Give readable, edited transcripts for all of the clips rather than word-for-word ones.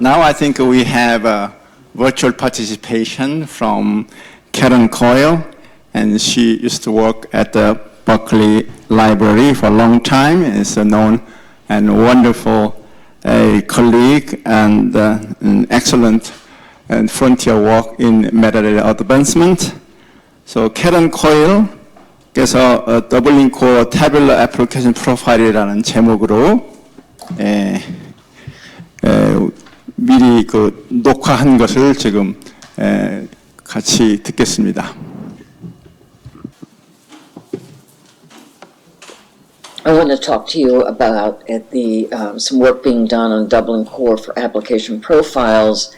Now I think we have a virtual participation from Karen Coyle, and she used to work at the Berkeley Library for a long time, and is a known and wonderful colleague and an excellent and frontier work in metadata advancement. So Karen Coyle께서 더블링 코어 타뷸러 애플리케이션 프로파일이라는 제목으로 미리 그 녹화한 것을 지금 같이 듣겠습니다. I want to talk to you about some work being done on Dublin Core for application profiles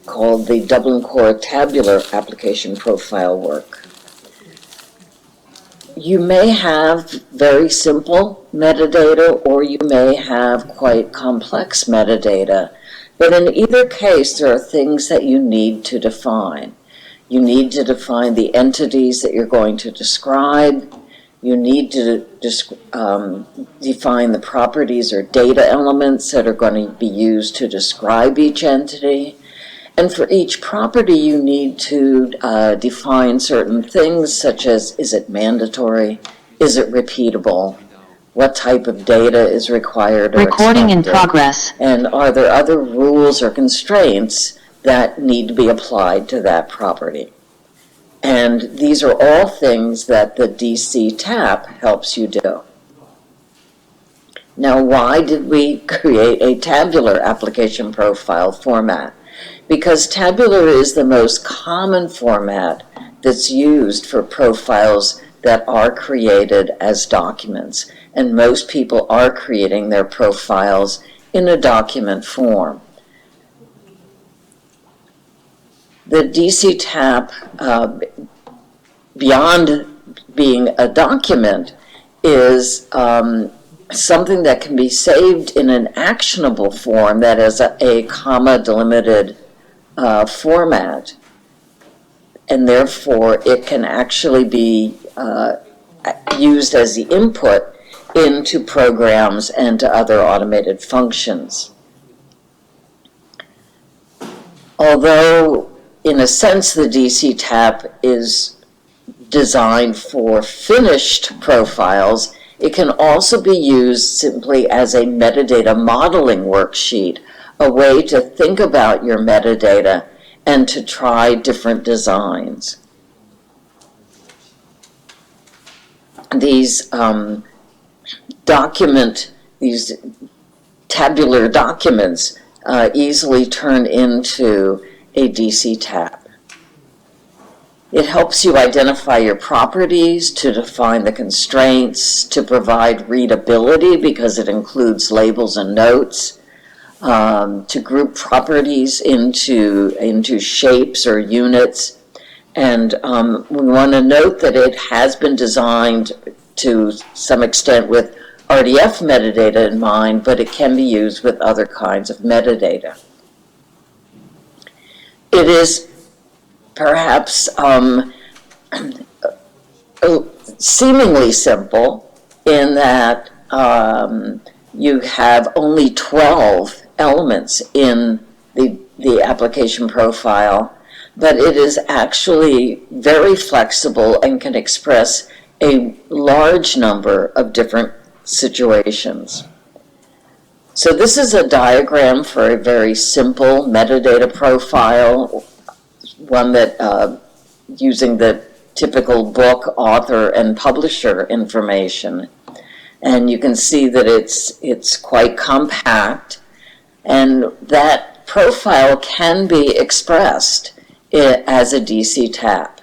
called the Dublin Core Tabular Application Profile work. You may have very simple metadata or you may have quite complex metadata, but in either case there are things that you need to define. You need to define the entities that you're going to describe. You need to define the properties or data elements that are going to be used to describe each entity. And for each property, you need to define certain things such as, is it mandatory? Is it repeatable? What type of data is required or Recording expected? in progress. And are there other rules or constraints that need to be applied to that property? And these are all things that the DC TAP helps you do. Now, why did we create a tabular application profile format? Because tabular is the most common format that's used for profiles that are created as documents. And most people are creating their profiles in a document form. The DC TAP, beyond being a document, is something that can be saved in an actionable form that is a comma-delimited format, and therefore it can actually be used as the input into programs and to other automated functions. Although, in a sense, the DC TAP is designed for finished profiles, it can also be used simply as a metadata modeling worksheet, a way to think about your metadata and to try different designs. These these tabular documents easily turn into a DC TAP. It helps you identify your properties, to define the constraints, to provide readability because it includes labels and notes, to group properties into shapes or units. And we want to note that it has been designed to some extent with RDF metadata in mind, but it can be used with other kinds of metadata. It is perhaps seemingly simple in that you have only 12 elements in the application profile, but it is actually very flexible and can express a large number of different situations. So this is a diagram for a very simple metadata profile, one that using the typical book, author, and publisher information. And you can see that it's quite compact, and that profile can be expressed as a DC TAP.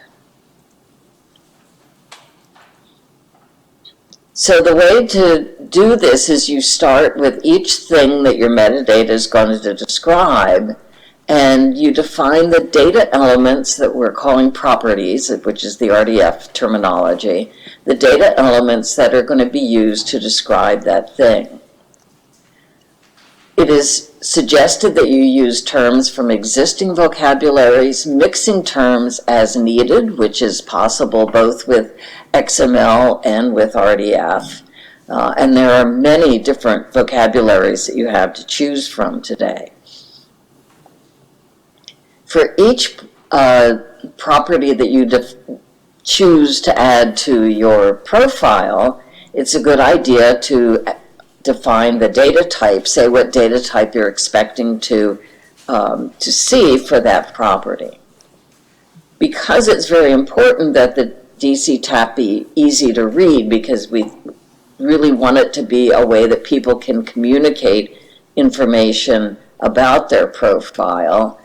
So the way to do this is you start with each thing that your metadata is going to describe, and you define the data elements that we're calling properties, which is the RDF terminology, the data elements that are going to be used to describe that thing. It is suggested that you use terms from existing vocabularies, mixing terms as needed, which is possible both with XML and with RDF. And there are many different vocabularies that you have to choose from today. For each property that you choose to add to your profile, it's a good idea to define the data type, say what data type you're expecting to see for that property. Because it's very important that the DC tab be easy to read, because we really want it to be a way that people can communicate information about their profile.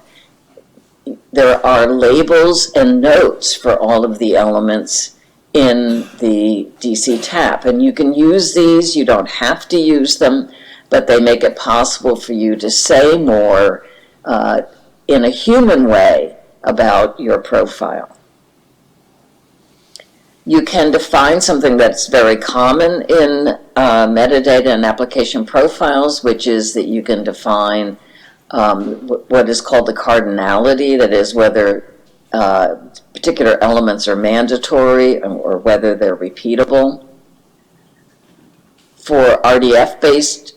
There are labels and notes for all of the elements in the DC tab, and you can use these. You don't have to use them, but they make it possible for you to say more in a human way about your profile. You can define something that's very common in metadata and application profiles, which is that you can define what is called the cardinality, that is whether particular elements are mandatory or whether they're repeatable. For RDF-based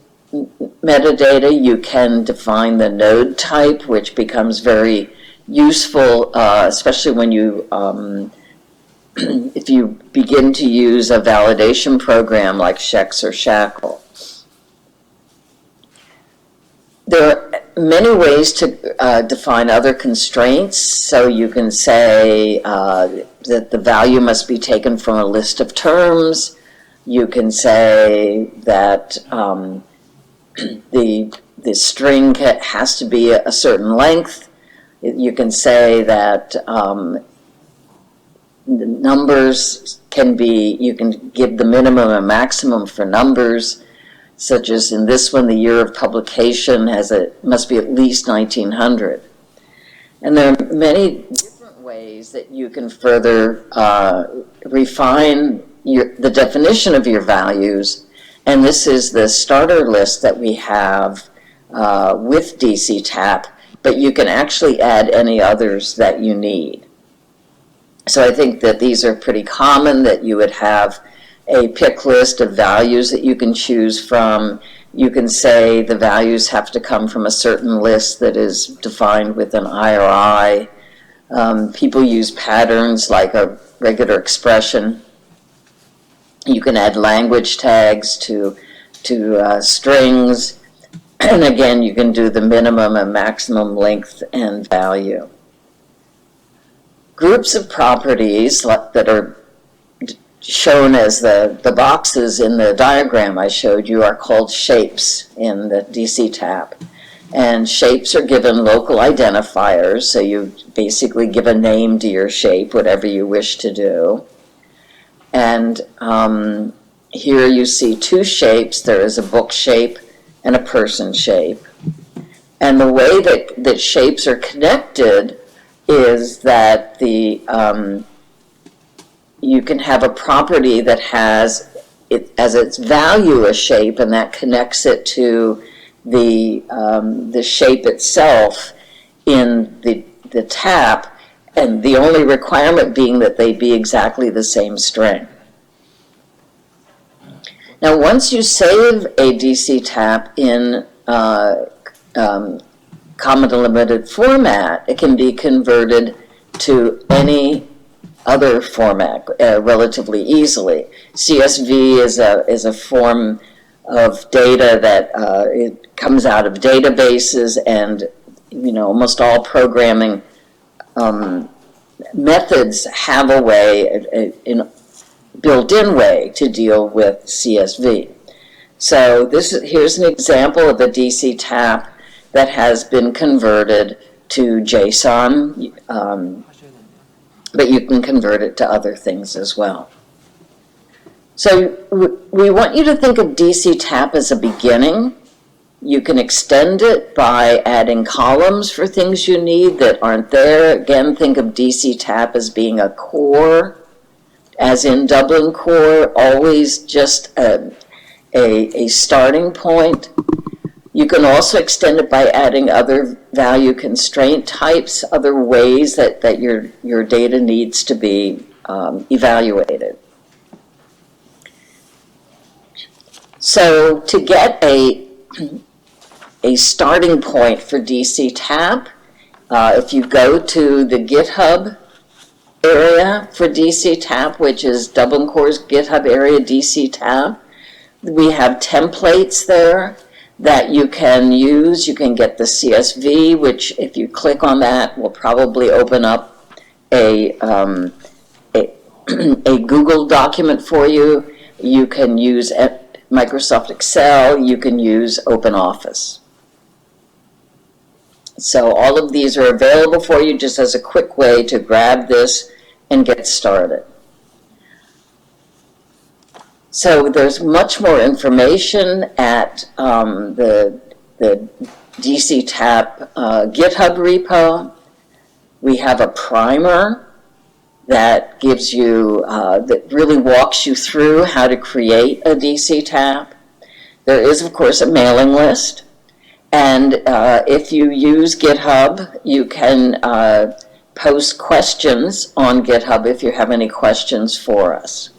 metadata, you can define the node type, which becomes very useful, especially when you if you begin to use a validation program like Shex or Shackle. There are many ways to define other constraints. So you can say that the value must be taken from a list of terms. You can say that the string has to be a certain length. You can say that the numbers can be, you can give the minimum and maximum for numbers, such as in this one, the year of publication must be at least 1900. And there are many different ways that you can further refine the definition of your values. And this is the starter list that we have with DC TAP, but you can actually add any others that you need. So I think that these are pretty common, that you would have a pick list of values that you can choose from. You can say the values have to come from a certain list that is defined with an IRI. People use patterns like a regular expression. You can add language tags to strings. And again, you can do the minimum and maximum length and value. Groups of properties that are shown as the boxes in the diagram I showed you are called shapes in the DC tab. And shapes are given local identifiers, so you basically give a name to your shape, whatever you wish to do. And here you see two shapes. There is a book shape and a person shape. And the way that shapes are connected is that you can have a property that has as its value a shape, and that connects it to the shape itself in the tap, and the only requirement being that they be exactly the same string. Now, once you save a DC tap in common limited format, it can be converted to any other format relatively easily. CSV is a form of data that it comes out of databases, and almost all programming methods have a way, built-in way to deal with CSV. So here's an example of a DC tap that has been converted to JSON, but you can convert it to other things as well. So we want you to think of DC tap as a beginning. You can extend it by adding columns for things you need that aren't there. Again, think of DC tap as being a core, as in Dublin core, always just a starting point. You can also extend it by adding other value constraint types, other ways that your data needs to be evaluated. So to get a starting point for DC TAP, If you go to the GitHub area for DC TAP, which is Dublin Core's GitHub area DC TAP, we have templates there that you can use. You can get the CSV, which if you click on that will probably open up a Google document for you. You can use Microsoft Excel, you can use OpenOffice. So all of these are available for you just as a quick way to grab this and get started. So there's much more information at the DC TAP GitHub repo. We have a primer that gives you, that really walks you through how to create a DC TAP. There is, of course, a mailing list. And if you use GitHub, you can post questions on GitHub if you have any questions for us.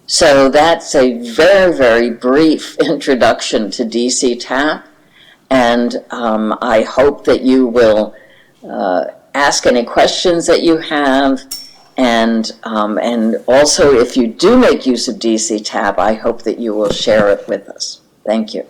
So that's a very, very brief introduction to DC TAP. And I hope that you will ask any questions that you have. And also, if you do make use of DC TAP, I hope that you will share it with us. Thank you.